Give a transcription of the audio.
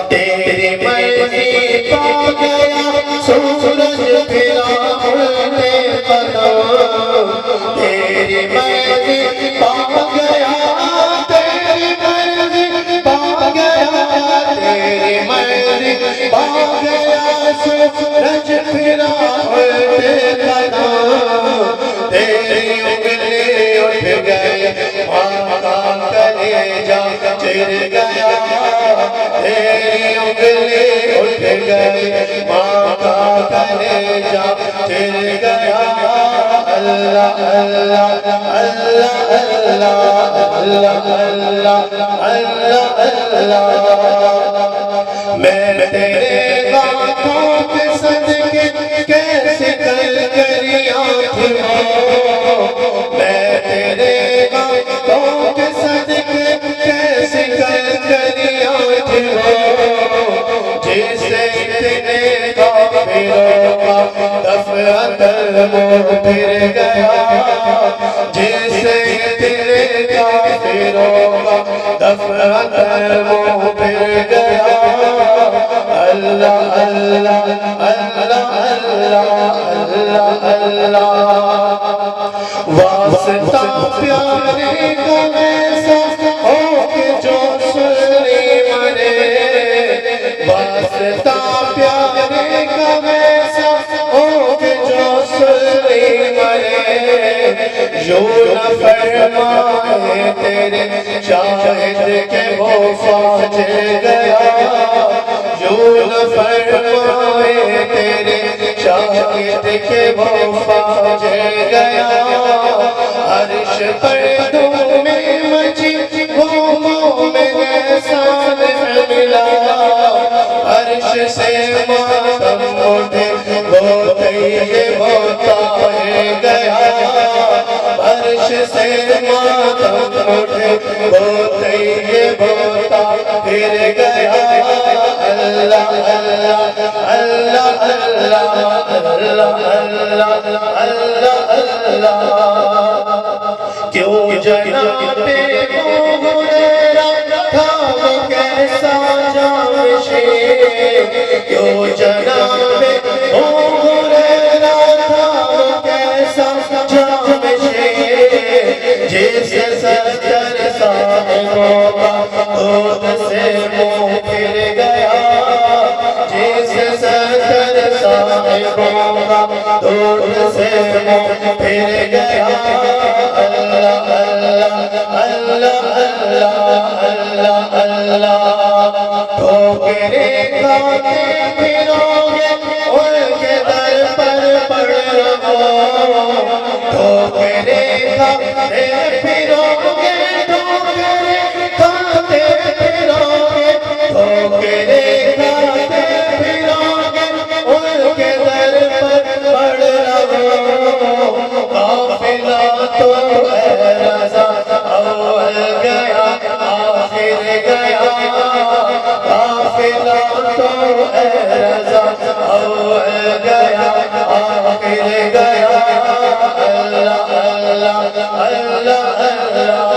تیری مرضی پا گیا سورج پھرا الٹے قدم، تیری مرضی پا گیا، تیری مرضی پا گیا، تیری مرضی پا گیا سورج پھرا الٹے قدم، تیری انگلی اٹھ گئی ماں کا کلیجہ چر گیا، تیری انگلی اٹھ گئی ماں کا کلیجہ چر گیا۔ اللہ اللہ اللہ اللہ اللہ اللہ اللہ، میں تیرے گانٹھوں کے صدقے کیسے کل کریاں تھماؤں، میں تیرے گانٹھوں کے صدقے کیسے کل کریاں تھماؤں، جسے اتنے کافروں کا دفع منہ پھر گیا، جسے اتنے کافروں کا دفع منہ پھر گیا۔ اللہ اللہ اللہ اللہ اللہ، واسطہ پیارے کا ایسا ہو کہ جو سنی مرے، واسطہ پیارے کا ایسا ہو کہ جو سنی مرے، یوں نہ فرمائے تیرے شاہد کے وہ فوج گیا، یوں نہ فرمائے تیرے شاہد کے وہ فوج گیا۔ عرش پر دھوم مچی وہ مومن احسان ملا، عرش سے ماتم اٹھے وہ طیب وہ طاہر گیا، عرش سے ماتم اٹھے وہ طیب وہ طاہر گیا۔ اللہ اللہ اللہ اللہ اللہ اللہ اللہ، کیوں جناب ابو ہریرہ تھا وہ کیسا جانشین، کیوں جناب ابو ہریرہ تھا وہ کیسا جانشین، جس ستر صاحبوں کا دودھ سے منہ پھر گیا، جس ستر صاحبوں کا دودھ سے منہ پھر گیا۔ اللہ اللہ اللہ اللہ اللہ، ٹھوکریں کھاتے پھرو گے ان کے در پر پڑ رہو، ٹھوکریں کھاتے پھرو گے، ٹھوکریں کھاتے پھرو گے، ٹھوکریں کھاتے پھرو گے ان کے در پر پڑ رہو، قافلہ تو اے رضا اول گیا آخر گیا، قافلہ تو اے رضا اول گیا آخر گیا۔ اللہ اللہ اللہ اللہ